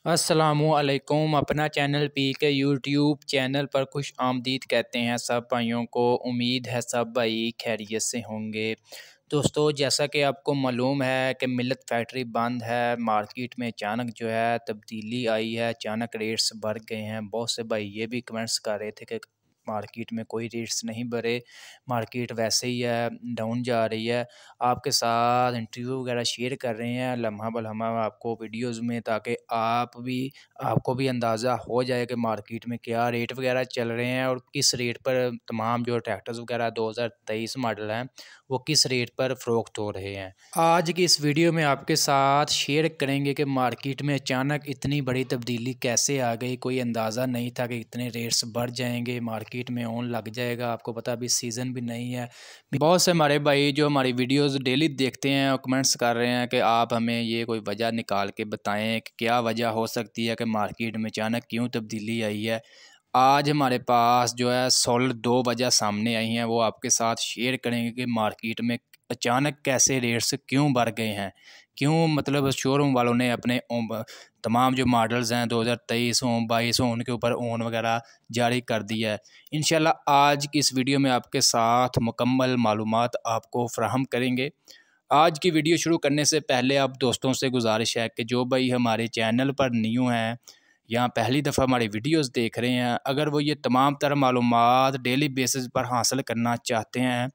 अस्सलामुअलैकुम। अपना channel P के यूट्यूब चैनल पर खुश आमदीद कहते हैं सब भाइयों को। उम्मीद है सब भाई खैरियत से होंगे। दोस्तों, जैसा कि आपको मालूम है कि मिल्लत फैक्ट्री बंद है। मार्केट में अचानक जो है तब्दीली आई है, अचानक रेट्स बढ़ गए हैं। बहुत से भाई ये भी कमेंट्स कर रहे थे कि मार्केट में कोई रेट्स नहीं बढ़े, मार्केट वैसे ही है, डाउन जा रही है। आपके साथ इंटरव्यू वगैरह शेयर कर रहे हैं लम्हा बलम्हा आपको वीडियोज़ में, ताकि आपको भी अंदाज़ा हो जाए कि मार्केट में क्या रेट वगैरह चल रहे हैं और किस रेट पर तमाम जो ट्रैक्टर्स वगैरह 2023 मॉडल हैं वो किस रेट पर फ़रोख्त हो रहे हैं। आज की इस वीडियो में आपके साथ शेयर करेंगे कि मार्केट में अचानक इतनी बड़ी तब्दीली कैसे आ गई। कोई अंदाज़ा नहीं था कि इतने रेट्स बढ़ जाएंगे, मार्केट में ऑन लग जाएगा। आपको पता अभी सीज़न भी नहीं है। बहुत से हमारे भाई जो हमारी वीडियोस डेली देखते हैं और कमेंट्स कर रहे हैं कि आप हमें ये कोई वजह निकाल के बताएं कि क्या वजह हो सकती है कि मार्केट में अचानक क्यों तब्दीली आई है। आज हमारे पास जो है सॉलिड 2 वजह सामने आई हैं, वो आपके साथ शेयर करेंगे कि मार्केट में अचानक कैसे रेट्स क्यों बढ़ गए हैं, क्यों मतलब शोरूम वालों ने अपने तमाम जो मॉडल्स हैं 2023 हों 22 हों उनके ऊपर ओन वगैरह जारी कर दिया है। इंशाल्लाह आज की इस वीडियो में आपके साथ मुकम्मल मालूमात आपको फ़राहम करेंगे। आज की वीडियो शुरू करने से पहले आप दोस्तों से गुजारिश है कि जो भाई हमारे चैनल पर न्यू हैं या पहली दफ़ा हमारी वीडियोस देख रहे हैं, अगर वो ये तमाम तरह मालूमात डेली बेसिस पर हासिल करना चाहते हैं,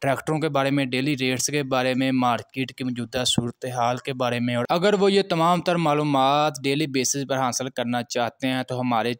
ट्रैक्टरों के बारे में, डेली रेट्स के बारे में, मार्केट की मौजूदा सूरत हाल के बारे में, और अगर वो ये तमाम तर मालूमात डेली बेसिस पर हासिल करना चाहते हैं तो हमारे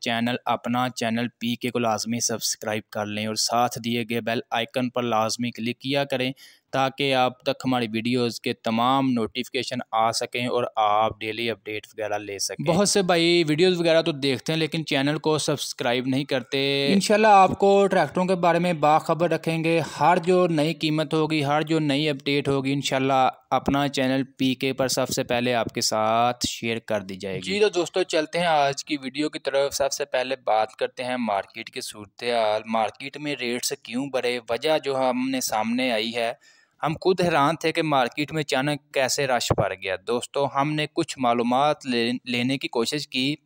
अपना चैनल पी के को लाजमी सब्सक्राइब कर लें और साथ दिए गए बेल आइकन पर लाजमी क्लिक किया करें ताकि आप तक हमारी वीडियोस के तमाम नोटिफिकेशन आ सकें और आप डेली अपडेट वगैरह ले सकें। बहुत से भाई वीडियोस वगैरह तो देखते हैं लेकिन चैनल को सब्सक्राइब नहीं करते। इंशाल्लाह आपको ट्रैक्टरों के बारे में बाखबर रखेंगे। हर जो नई कीमत होगी, हर जो नई अपडेट होगी, इंशाल्लाह अपना चैनल पीके पर सबसे पहले आपके साथ शेयर कर दी जाएगी। जी तो दोस्तों, चलते हैं आज की वीडियो की तरफ। सबसे पहले बात करते हैं मार्केट की सूरत हाल। मार्केट में रेट्स क्यों बढ़े, वजह जो हमने सामने आई है। हम खुद हैरान थे कि मार्केट में अचानक कैसे रश बढ़ गया। दोस्तों, हमने कुछ मालूमात लेने की कोशिश की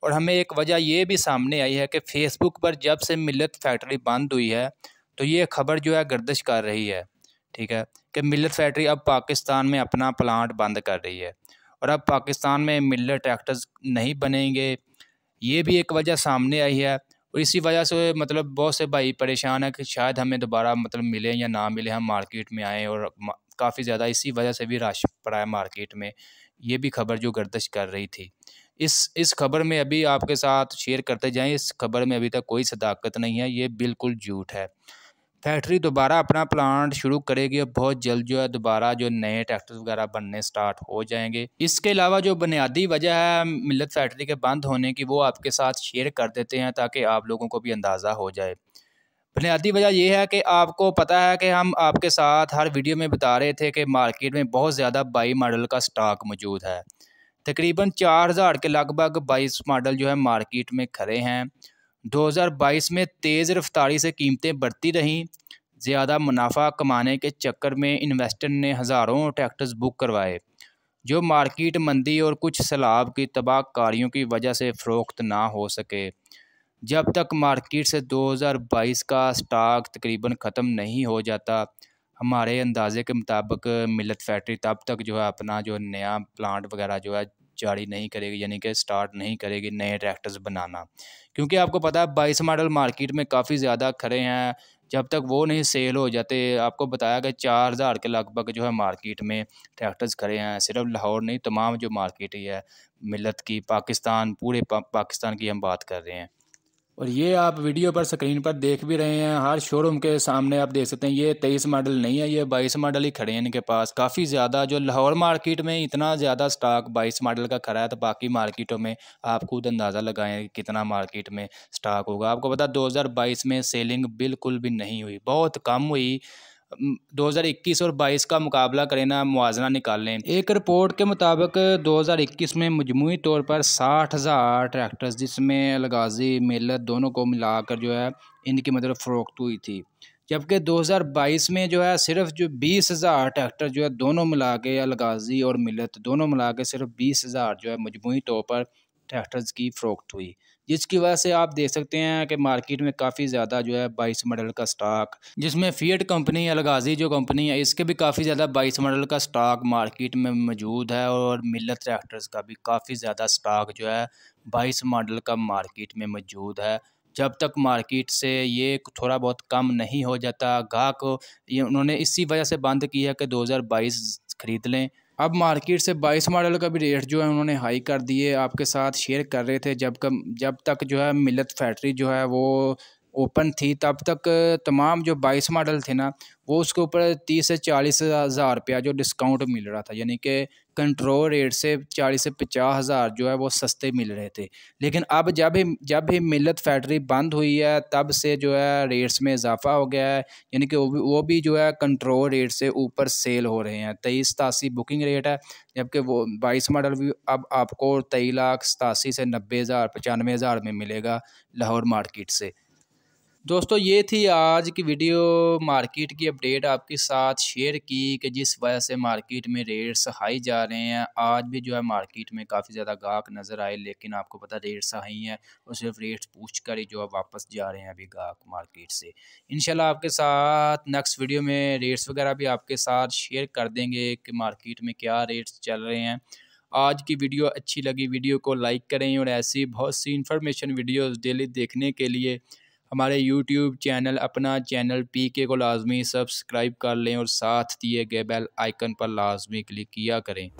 और हमें एक वजह ये भी सामने आई है कि फ़ेसबुक पर जब से मिल्लत फैक्ट्री बंद हुई है तो ये खबर जो है गर्दिश कर रही है, ठीक है, कि मिल्लत फैक्ट्री अब पाकिस्तान में अपना प्लांट बंद कर रही है और अब पाकिस्तान में मिल्लत ट्रैक्टर्स नहीं बनेंगे। ये भी एक वजह सामने आई है और इसी वजह से मतलब बहुत से भाई परेशान है कि शायद हमें दोबारा मतलब मिले या ना मिले, हम मार्केट में आएँ, और काफ़ी ज़्यादा इसी वजह से भी रश पड़ा है मार्केट में। ये भी खबर जो गर्दिश कर रही थी। इस खबर में अभी आपके साथ शेयर करते जाएँ, इस खबर में अभी तक कोई सदाकत नहीं है, ये बिल्कुल झूठ है। फैक्ट्री दोबारा अपना प्लांट शुरू करेगी और बहुत जल्द जो है दोबारा जो नए ट्रैक्टर्स वगैरह बनने स्टार्ट हो जाएंगे। इसके अलावा जो बुनियादी वजह है मिल्लत फैक्ट्री के बंद होने की, वो आपके साथ शेयर कर देते हैं ताकि आप लोगों को भी अंदाज़ा हो जाए। बुनियादी वजह ये है कि आपको पता है कि हम आपके साथ हर वीडियो में बता रहे थे कि मार्केट में बहुत ज़्यादा 22 मॉडल का स्टॉक मौजूद है। तकरीबन 4000 के लगभग 22 मॉडल जो है मार्केट में खड़े हैं। 2022 में तेज़ रफ्तारी से कीमतें बढ़ती रहीं। ज़्यादा मुनाफा कमाने के चक्कर में इन्वेस्टर ने हज़ारों ट्रैक्टर्स बुक करवाए, जो मार्केट मंदी और कुछ सैलाब की तबाहकारियों की वजह से फ़रोख्त ना हो सके। जब तक मार्केट से 2022 का स्टॉक तकरीबन ख़त्म नहीं हो जाता, हमारे अंदाज़े के मुताबिक मिल्लत फैक्ट्री तब तक जो है अपना जो नया प्लांट वगैरह जो है जारी नहीं करेगी, यानी कि स्टार्ट नहीं करेगी नए ट्रैक्टर्स बनाना। क्योंकि आपको पता है 22 मॉडल मार्केट में काफ़ी ज़्यादा खड़े हैं। जब तक वो नहीं सेल हो जाते, आपको बताया कि 4000 के लगभग जो है मार्केट में ट्रैक्टर्स खड़े हैं। सिर्फ लाहौर नहीं, तमाम जो मार्केट ही है मिल्लत की, पाकिस्तान, पूरे पाकिस्तान की हम बात कर रहे हैं। और ये आप वीडियो पर स्क्रीन पर देख भी रहे हैं, हर शोरूम के सामने आप देख सकते हैं ये 23 मॉडल नहीं है, ये 22 मॉडल ही खड़े हैं इनके पास। काफ़ी ज़्यादा जो लाहौर मार्केट में इतना ज़्यादा स्टॉक 22 मॉडल का खड़ा है, तो बाकी मार्केटों में आप खुद अंदाज़ा लगाएं कितना मार्केट में स्टॉक होगा। आपको पता 2022 में सेलिंग बिल्कुल भी नहीं हुई, बहुत कम हुई। 2021 और 22 का मुकाबला करें ना, मुआवजा निकालें। एक रिपोर्ट के मुताबिक 2021 में मजमूई तौर पर 60,000 ट्रैक्टर्स, जिसमें अलगाजी मिल्लत दोनों को मिलाकर जो है इनकी मतलब फ़रोख्त हुई थी। जबकि 2022 में जो है सिर्फ जो 20,000 ट्रैक्टर जो है दोनों मिला के, अलगाजी और मिल्लत दोनों मिला के सिर्फ 20,000 जो है मजमूई तौर पर ट्रैक्टर्स की फ़रोख्त हुई, जिसकी वजह से आप देख सकते हैं कि मार्केट में काफ़ी ज़्यादा जो है 22 मॉडल का स्टॉक, जिसमें फ़िएट कंपनी, अलगाज़ी जो कंपनी है, इसके भी काफ़ी ज़्यादा 22 मॉडल का स्टॉक मार्केट में मौजूद है। और मिल्लत ट्रैक्टर्स का भी काफ़ी ज़्यादा स्टॉक जो है 22 मॉडल का मार्केट में मौजूद है। जब तक मार्केट से ये थोड़ा बहुत कम नहीं हो जाता, गाहक ये उन्होंने इसी वजह से बंद किया कि 2022 खरीद लें। अब मार्केट से 22 मॉडल का भी रेट जो है उन्होंने हाई कर दिए। आपके साथ शेयर कर रहे थे जब तक जो है मिल्लत फैक्ट्री जो है वो ओपन थी, तब तक तमाम जो 22 मॉडल थे ना, वो उसके ऊपर 30 से 40 हज़ार रुपया जो डिस्काउंट मिल रहा था, यानी कि कंट्रोल रेट से 40 से 50 हज़ार जो है वो सस्ते मिल रहे थे। लेकिन अब जब भी मिल्लत फैक्ट्री बंद हुई है, तब से जो है रेट्स में इजाफा हो गया है, यानी कि वो भी जो है कंट्रोल रेट से ऊपर सेल हो रहे हैं। 23-87 बुकिंग रेट है, जबकि वो 22 मॉडल भी अब आपको 23,87,000 से 90,000 95,000 में मिलेगा लाहौर मार्केट से। दोस्तों, ये थी आज की वीडियो, मार्केट की अपडेट आपके साथ शेयर की कि जिस वजह से मार्केट में रेट्स हाई जा रहे हैं। आज भी जो है मार्केट में काफ़ी ज़्यादा गाहक नज़र आए, लेकिन आपको पता रेट्स हाई हैं और सिर्फ रेट्स पूछ कर ही जो है वापस जा रहे हैं अभी गाहक मार्केट से। इंशाल्लाह आपके साथ नेक्स्ट वीडियो में रेट्स वगैरह भी आपके साथ शेयर कर देंगे कि मार्केट में क्या रेट्स चल रहे हैं। आज की वीडियो अच्छी लगी, वीडियो को लाइक करें और ऐसी बहुत सी इंफॉर्मेशन वीडियोस डेली देखने के लिए हमारे यूट्यूब चैनल, अपना चैनल पीके को लाजमी सब्सक्राइब कर लें और साथ दिए गए बेल आइकन पर लाजमी क्लिक किया करें।